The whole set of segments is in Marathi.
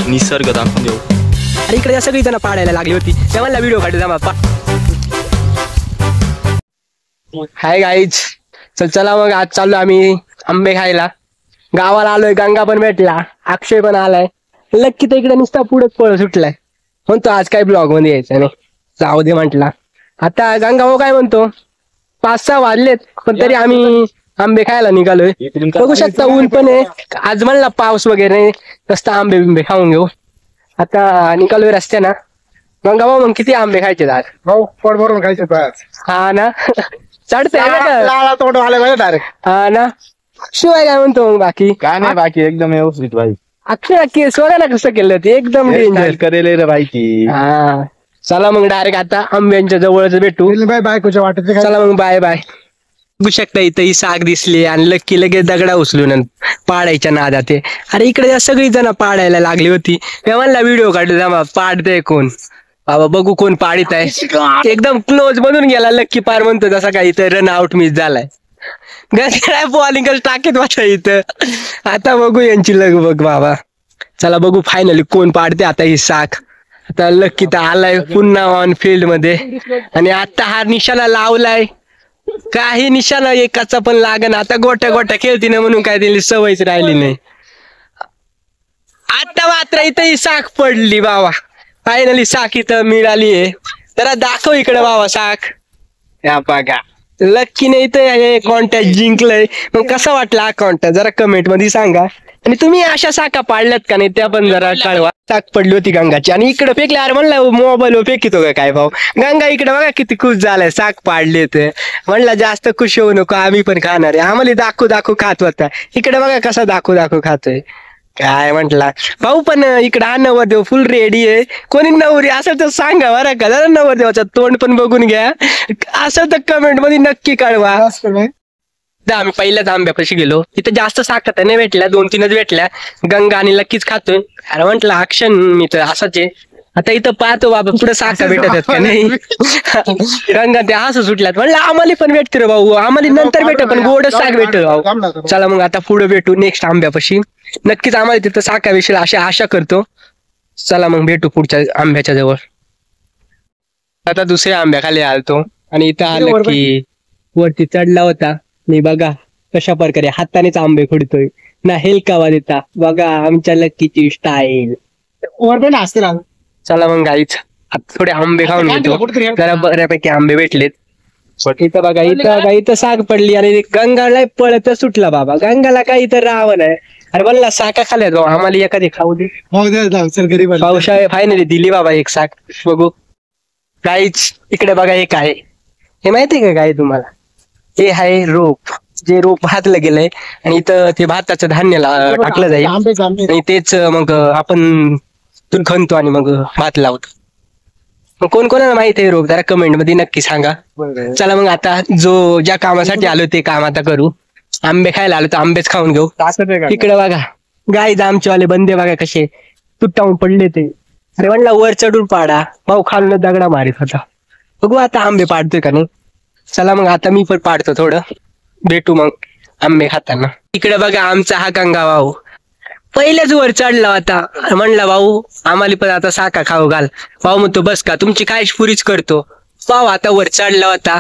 निसर्ग दाखवून देऊ. अरे इकडे सगळी जण पाडायला लागली होती तेव्हा व्हिडिओ काढला बाप्पा. हाय गाईज, चला मग आज चाललो आम्ही आंबे खायला. गावाला आलोय, गंगा पण भेटला, अक्षय पण आलाय. लक्की तर इकडे नुसता पुढेच पळ सुटलाय. म्हणतो आज काय ब्लॉग मध्ये यायचं नाही, जाऊ दे म्हटला. आता गंगा भाऊ काय म्हणतो, 5-6 वाजलेत पण तरी आम्ही आंबे खायला निघालोय. बघू शकता ऊन पण आहे, आज म्हणला पाऊस वगैरे नसतं, आंबे बिंबे खाऊन घेऊ. आता निघालोय रस्त्यानं. गंगा भाऊ मग किती आंबे खायचे आज? भाऊ पोट भरून खायचे. हा ना, चढतंय लाळा तोंड आले डायरेक्ट. हा ना. शिवाय काय म्हणतो मग बाकी? काय नाही बाकी एकदम व्यवस्थित भाई. अक्षय केस बघा ना कसं केलं ते, एकदम डेंजर करेल रे बाई की. हा चला मग डायरेक्ट आता आंब्यांच्या जवळच भेटू. बाय बायकोच्या वाटत. चला मग बाय बाय. बघू शकता इथं ही साग दिसली आणि लक्की लगेच दगडा उचलून पाडायच्या नादात. अरे इकडे सगळी जण पाडायला लागली होती. तेव्हा व्हिडिओ काढला, पाडते कोण बाबा, बघू कोण पाडित आहे. एकदम क्लोज बनून गेला लक्की, पार म्हणतो जसा काही इथं रन आउट मिस झालाय. बॉलिंग टाकीत वाटत इथं. आता बघू यांची लग बघ बाबा. चला बघू फायनली कोण पाडते आता ही साग. आता लक्की तर आलाय पुन्हा ऑन फील्ड मध्ये आणि आता हा निशाणा लावलाय. काही निशाणा एकाचा पण लागन. आता गोट्या गोट्या खेळती ना म्हणून काय दिली सवयच राहिली नाही. आता मात्र इथं ही साग पडली बाबा. फायनली साग इथं मिळाली आहे. जरा दाखव इकडे बाबा साग. या बघा लक्कीने इथं कॉन्टॅक्ट जिंकलंय. मग कसा वाटला हा कॉन्टॅक्ट जरा कमेंट मध्ये सांगा. आणि तुम्ही अशा साका पाडल्यात का नाही त्या पण जरा कळवा. साक पडली होती गंगाची आणि इकडे फेकले. अरे म्हणलं मोबाईल वर फेकितो का काय भाऊ. गंगा इकडे बघा किती खुश झालाय, साक पाडले ते. म्हणलं जास्त खुश होऊ नको, आम्ही पण खाणार आहे. आम्हाला दाखवू दाखवू खात होता. इकडे बघा कसा दाखवू दाखवू खातोय. काय म्हटला भाऊ. पण इकडे हा नवरदेव फुल रेडी आहे. कोणी नवरी असेल तर सांगा बरं का, जरा नवरदेवाचं तोंड पण बघून घ्या. असेल तर कमेंट मध्ये नक्की कळवा. आम्ही पहिल्याच आंब्यापाशी गेलो, तिथे जास्त साखत नाही भेटल्या, 2-3च भेटल्या. गंगा आणि लक्कीच खातोय. अरे म्हंटल अक्षण मी तर असंच आहे. आता इथं पाहतो बाबा पुढे साखा भेटत आहेत का नाही. गंगा ते असं सुटल्यात. म्हणलं आम्हाला पण भेटते रे भाऊ, आम्हाला नंतर भेट पण गोड साग भेटत भाऊ. चला मग आता पुढे भेटू नेक्स्ट आंब्यापाशी. नक्कीच आम्हाला तिथं साखा भेटेल अशी आशा करतो. चला मग भेटू पुढच्या आंब्याच्या जवळ. आता दुसऱ्या आंब्याखाली आलतो आणि इथं आलं की वरती चढला होता. मी बघा कशा प्रकारे हातानेच आंबे खोडतोय ना, हेलकावा देता बघा आमच्या लक्कीची स्टाईल. चला मग गाईच आता थोडे आंबे खाऊन घेतो. जरा बऱ्यापैकी आंबे भेटलेत. इथं बघा इथं साग पडली आणि गंगाला पळत सुटला बाबा. गंगाला काही तर रावण आहे. अरे बोलला साका खाल्यात बाबा, आम्हाला एखादी खाऊ दे. पावसाळ्या फायनली दिली बाबा एक साग. बघू गाईच इकडे बघा हे काय, हे माहितीये का काय तुम्हाला? हे आहे रोप, जे रोप भातलं गेलंय आणि इथं ते भाताचं धान्य टाकलं जाईल आणि तेच मग आपण खणतो आणि मग भात लावतो. मग कोण कोणाला माहिती आहे रोप जरा कमेंट मध्ये नक्की सांगा. चला मग आता ज्या कामासाठी आलो ते काम आता करू. आंबे खायला आलो तर आंबेच खाऊन घेऊ. इकडे बघा गाईज आमचेवाले बंदे बघा कसे तुटावून पडले ते. अरे म्हणला वर चढून पाडा, भाऊ खालून दगडा मारित होता. बघू आता आंबे पाडतोय का नाही. चला मग आता मी पण पाडतो थोडं, भेटू मग आंबे खाताना. इकडे बघा आमचा हा गंगा भाऊ पहिल्याच वर चढला होता. म्हणला भाऊ आम्हाला पण आता साखा खाऊ घाल. भाऊ म्हणतो बस का तुमची काय पुरीच करतो. भाऊ आता वर चढला होता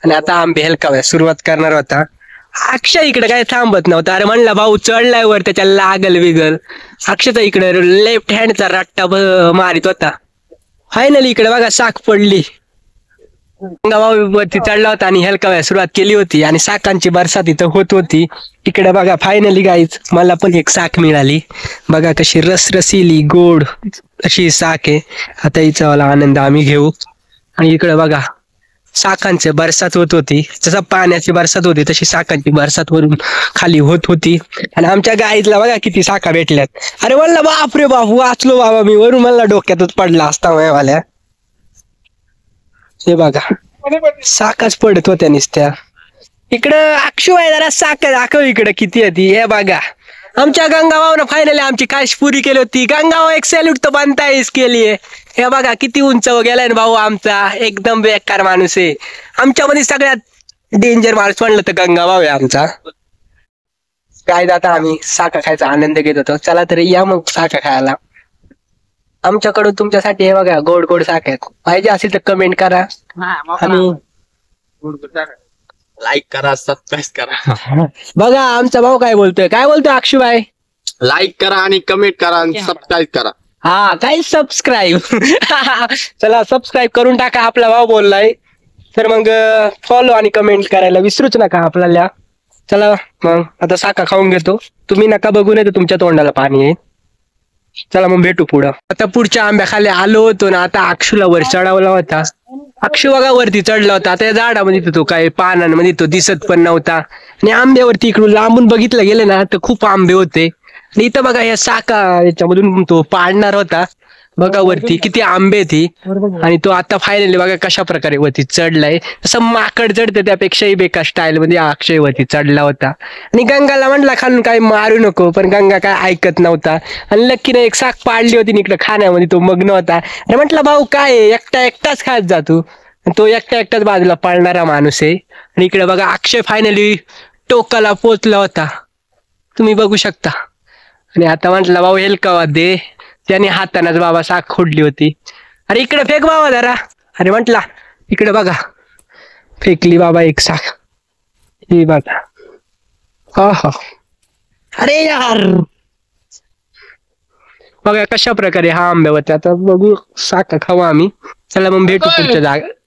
आणि आता आंबे हेलकाव्या सुरुवात करणार होता. अक्षय इकडे काय थांबत नव्हता. अरे म्हणला भाऊ चढलाय वर त्याच्या लागल विगल. अक्षयचा इकडे लेफ्ट हँडचा रट्टा मारित होता. फायनली इकडे बघा साख पडली. वरती चढला होता आणि हेलकाव्या सुरुवात केली होती आणि साखांची बरसात इथं होत होती. इकडे बघा फायनली गाईज मला पण एक साख मिळाली. बघा कशी रसरसीली गोड अशी साख आहे. आता हिचा वाला आनंद आम्ही घेऊ. आणि इकडे बघा साखांची बरसात होत होती. जसं पाण्याची बरसात होती तशी साखांची बरसात वरून खाली होत होती. आणि आमच्या गाईजला बघा किती साखा भेटल्यात. अरे म्हणलं बापरे बाप वाचलो बाबा मी, वरून मला डोक्यातच पडला असता वाल्या. हे बघा साखच पडत होत्या नुसत्या. इकडं अक्षू आहे जरा साख दाखव इकडे किती होती. हे बघा आमच्या गंगाभाऊनं फायनली आमची काश पुरी केली होती. गंगाभाऊ एक सॅल्यूट तर बनतायच केली आहे. हे बघा किती उंच गेलाय ना भाऊ आमचा, एकदम बेकार माणूस आहे. आमच्यामध्ये सगळ्यात डेंजर माणूस म्हणलं तर गंगाभाऊ आहे आमचा. काय आता आम्ही साखा खायचा आनंद घेत होतो. चला तरी या मग साखा खायला. आमच्याकडून तुमच्यासाठी हे बघा गोड गोड साखर पाहिजे असेल तर कमेंट करा आणि लाईक करा, सबस्क्राईब करा. बघा आमचा भाऊ काय बोलतोय अक्षुभाई. लाईक करा आणि कमेंट करा आणि सबस्क्राईब करा. हा काय सबस्क्राईब चला सबस्क्राईब करून टाका. आपला भाऊ बोललाय तर मग फॉलो आणि कमेंट करायला विसरूच नका आपल्याला. चला मग आता साखा खाऊन घेतो. तुम्ही नका बघू नये तर तुमच्या तोंडाला पाणी येईल. चला मग भेटू पुढं. आता पुढच्या आंब्याखाली आलो होतो ना. आता अक्षूला वर चढवला होता. अक्षू बघा वरती चढला होता. आता या झाडामध्ये तो काय पानांमध्ये तो दिसत पण नव्हता. आणि आंब्यावरती इकडून लांबून बघितलं गेलं ना तर खूप आंबे होते. आणि इथं बघा या साका याच्यामधून तो पाडणार होता. बघा वरती किती आंबे ती. आणि तो आता फायनली बघा कशा प्रकारे वरती चढलाय. असं माकड चढते त्यापेक्षाही बेकार स्टाईल मध्ये अक्षय वरती चढला होता. आणि गंगाला म्हटला खालून काय मारू नको पण गंगा काय ऐकत नव्हता. आणि लक्कीने एक साक पाडली होती इकडे खाण्यामध्ये तो मग्न होता. आणि म्हटलं भाऊ काय एकटाच खात जा तू. तो एकटाच बाजूला पळणारा माणूस आहे. आणि इकडे बघा अक्षय फायनली टोकाला पोचला होता. तुम्ही बघू शकता. आणि आता म्हटलं भाऊ हेलकावा दे. त्याने हातानेच बाबा साख खोडली होती. अरे इकडे फेक बाबा जरा. अरे म्हटला इकडे बघा फेकली बाबा एक साख. ही बघा हा अरे यार बघा कशा प्रकारे हा आंब्या होता. आता बघू साखा खाऊ आम्ही. चला मग भेटू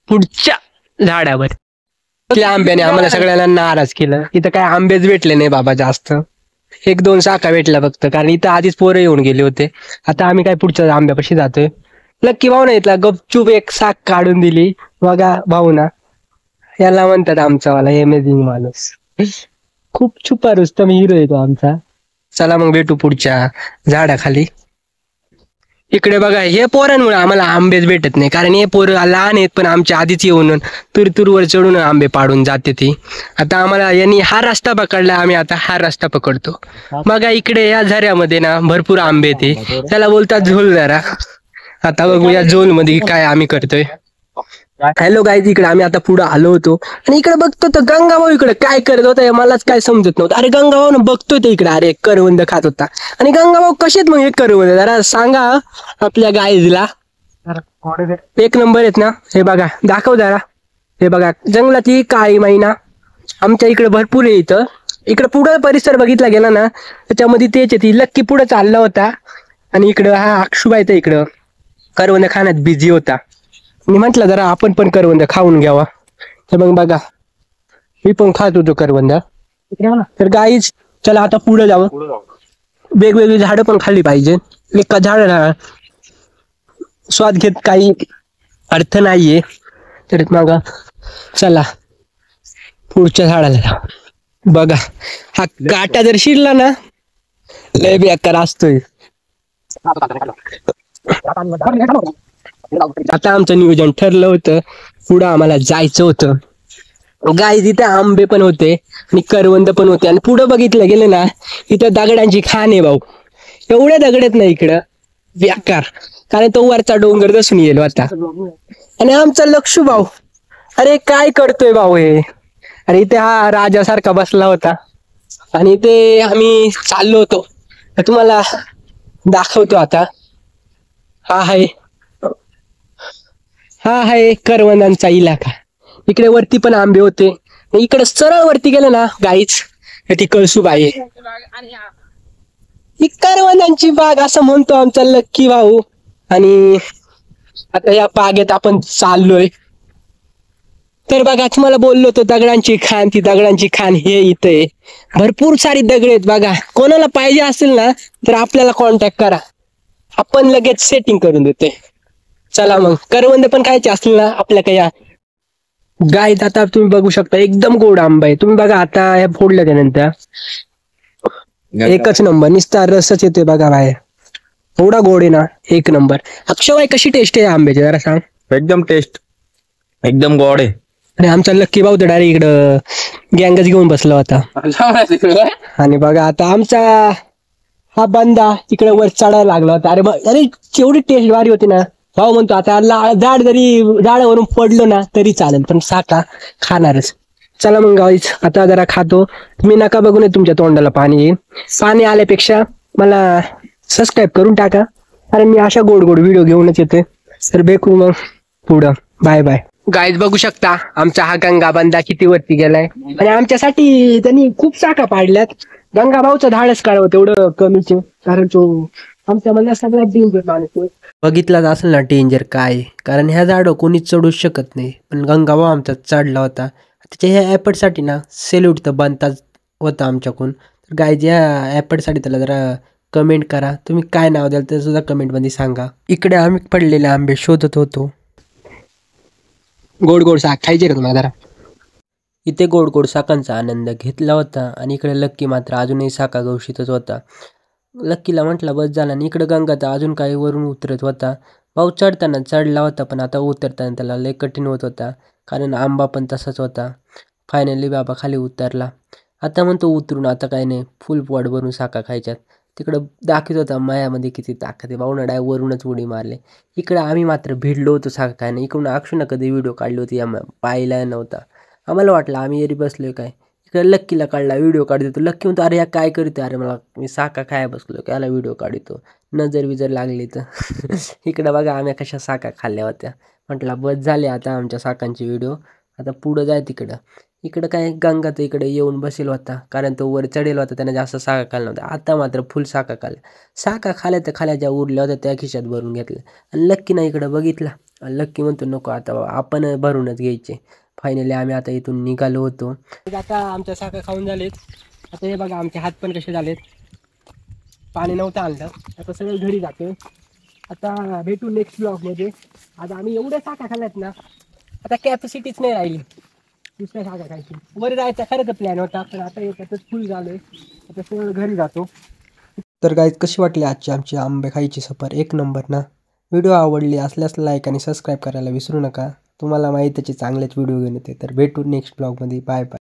पुढच्या झाडावर. त्या आंब्याने आम्हाला सगळ्यांना नाराज केलं. इथं काय आंबेच भेटले नाही बाबा जास्त. 1-2 साखा भेटला फक्त कारण इथं आधीच पोरं येऊन गेले होते. आता आम्ही काय पुढच्या आंब्यापाशी जातोय. लक्की भाऊ नाही इथला गपचूप एक साख काढून दिली. बघा भाऊ ना याला म्हणतात आमचावाला अमेझिंग माणूस. खूप छुपा रुस्तम हिरो येतो आमचा. चला मग भेटू पुढच्या झाडाखाली. इकडे बघा हे पोरांमुळे आम्हाला आंबेच भेटत नाही कारण हे पोरं लहान आहेत पण आमच्या आधीच येऊन तुरतुरवर चढून आंबे पाडून जाते ती. आता आम्हाला यांनी हा रस्ता पकडला. आम्ही आता हा रस्ता पकडतो. बघा इकडे या झऱ्यामध्ये ना भरपूर आंबे येते. त्याला बोलतात झोल जरा. आता बघू या झोल मध्ये काय आम्ही करतोय. हॅलो गाईज इकडे आम्ही आता पुढे आलो होतो. आणि इकडे बघतो तर गंगाभाऊ इकडे काय करत होता मलाच काय समजत नव्हतं. अरे गंगाभाऊ ना बघतोय ते इकडे. अरे करवंद खात होता. आणि गंगाभाऊ कसेत मग हे करवंद जरा सांगा आपल्या गाईजला. 1 नंबर आहेत ना. हे बघा दाखव जरा. हे बघा जंगलातली काळी मैना आमच्या इकडे भरपूर आहे. इकडे पुढे परिसर बघितला गेला ना त्याच्यामध्ये तेच येते. लक्की पुढे चालला होता. आणि इकडं हा अक्षुबाई तर इकडं करवंद खाण्यात बिझी होता. मी म्हंटल जरा आपण पण करवंद खाऊन घ्यावा. तर मग बघा मी पण खात होतो करवंद. तर गाईच चला आता पुढे जावं. वेगवेगळी झाडं पण खाल्ली पाहिजे. एका झाडाला स्वाद घेत काही अर्थ नाहीये. तर मग चला पुढच्या झाडाला जाऊ. बघा हा काटा जर शिरला ना लय बेकार असतोय. आता आमचं नियोजन ठरलं होतं. पुढं आम्हाला जायचं होतं. गाय तिथे आंबे पण होते आणि करवंद पण होते. आणि पुढं बघितलं गेलं ना इथं दगडांची खाण आहे भाऊ. एवढ्या दगड नाही इकडं बेकार. कारण तो वरचा डोंगर दसून येलो आता. आणि आमचा लक्षू भाऊ अरे काय करतोय भाऊ हे. अरे इथे हा राजासारखा बसला होता. आणि इथे आम्ही चाललो होतो. तुम्हाला दाखवतो आता. हा आहे करवंदांचा इलाका. इकडे वरती पण आंबे होते. इकडे सरळ वरती गेलं ना गाईच ती कळसूबाई आहे. ही करवंदांची बाग असं म्हणतो आमचा लक्की भाऊ. आणि आता या बागेत आपण चाललोय. तर बघा तुम्हाला बोललो तो दगडांची खाण. ती दगडांची खाण हे इथे भरपूर सारी दगड आहेत बघा. कोणाला पाहिजे असेल ना तर आपल्याला कॉन्टॅक्ट करा. आपण लगेच सेटिंग करून देतोय. चला मग करवंद पण खायचे असतील ना आपल्या काही गाय. आता तुम्ही बघू शकता एकदम गोड आंबा आहे. तुम्ही बघा आता हे फोडलं त्यानंतर एकच नंबर निस्ता रसच येतोय बघा बाहेर. एवढा गोड आहे ना 1 नंबर. अक्षय कशी टेस्ट आहे आंब्याची जरा सांग. एकदम टेस्ट एकदम गोड आहे. आणि आमचा लक्की भाऊ तर डायरेक्ट इकडं गँगच घेऊन बसला होता. आणि बघा आता आमचा हा बंदा इकडे वर चढायला लागला होता. अरे केवढी टेस्ट भारी होती ना. भाऊ म्हणतो आता झाड जरी झाडावरून पडलो ना तरी चालेल पण साखा खाणारच. चला मग गाईज आता जरा खातो. तुम्ही नका बघून तुमच्या तोंडाला पाणी येईल. पाणी आल्यापेक्षा मला सबस्क्राईब करून टाका. अरे मी अशा गोड गोड व्हिडिओ घेऊनच येते. तर भेटू मग पुढं. Bye bye. गाईज बघू शकता आमचा हा गंगा बंदा किती वरती गेलाय आणि आमच्यासाठी त्यांनी खूप चाका पाडल्यात. गंगा भाऊचं धाडस काढावं तेवढं कमीच आहे, कारण तो आमच्या मला सगळ्यात डेंजर माणूस. बघितलाच असेल ना डेंजर काय, कारण ह्या झाडं कोणीच चढूच शकत नाही, पण गंगा भाऊ आमचा चढला होता. त्याच्या ह्या एफर्टसाठी ना सेल्यूट तर बनताच होता आमच्याकडून. तर गाईज या एफर्टसाठी त्याला जरा कमेंट करा. तुम्ही काय नाव द्याल ते सुद्धा कमेंटमध्ये सांगा. इकडे आम्ही पडलेले आंबे शोधत होतो. गोड गोड साख खायचे का तुम्हाला जरा. इथे गोड गोड साखांचा आनंद घेतला होता आणि इकडे लक्की मात्र अजूनही साखा गवशीतच होता. लक्कीला म्हटलं बस झाला आणि इकडे गंगाचा अजून काही वरून उतरत होता. भाऊ चढताना चढला होता पण आता उतरताना त्याला लय कठीण होत होता, कारण आंबा पण तसाच होता. फायनली बाबा खाली उतरला. आता म्हणतो उतरून आता काही नाही, फुल पोट भरून साखा खायच्यात. तिकडं दाखवत होता मायामध्ये किती ताकद आहे. भाऊनं डाय वरूनच उडी मारले. इकडं आम्ही मात्र भिडलो होतो साखा खायला. इकडून अक्षुनं कधी व्हिडिओ काढली होती या पाहिला नव्हता. आम्हाला वाटलं आम्ही एरी बसलोय काय. इकडे लक्कीला काढला, व्हिडिओ काढतो. लक्की म्हणतो अरे या काय करतो, अरे मला मी साखा खाया बसलो त्याला व्हिडिओ काढतो, नजर विजर लागली तर. इकडं बघा आम्ही कशा साखा खाल्ल्या होत्या. म्हटलं बस झाले आता आमच्या साखांची व्हिडिओ, आता पुढं जाय तिकडं. इकडं काय गंगा तर इकडे येऊन बसेल होता, कारण तो वर चढेल होता, त्याने जास्त साखा खाल्ला नव्हता. आता मात्र फुल साखा खाल्ल्या. साखा खाल्या तर खाल्या, ज्या उरल्या होत्या त्या खिशात भरून घेतल्या. आणि लक्कीनं इकडं बघितला. लक्की म्हणतो नको आता आपण भरूनच घ्यायचे. फायनली आम्ही आता इथून निघालो होतो. आता आमच्या साखा खाऊन झालेत. आता हे बघा आमचे हात पण कसे झालेत, पाणी नव्हतं आणलं. आता सगळं घरी जातो. आता भेटू नेक्स्ट ब्लॉगमध्ये. आता आम्ही एवढ्या साखा खाल्ल्यात ना, आता कॅपॅसिटीच नाही राहिली दुसऱ्या साखा खायची. वर जायचा खरं तर प्लॅन होता, पण आता याच्यातच फुल झालोय. आता सगळं घरी जातो. तर गाईज कशी वाटली आजची आमची आंबे खायची सफर, एक नंबर ना. व्हिडिओ आवडली असल्यास लाईक आणि सबस्क्राईब करायला विसरू नका. तुम्हाला माहितीचे चांगलेच व्हिडिओ घेऊन येते. तर भेटू नेक्स्ट ब्लॉगमध्ये. Bye bye.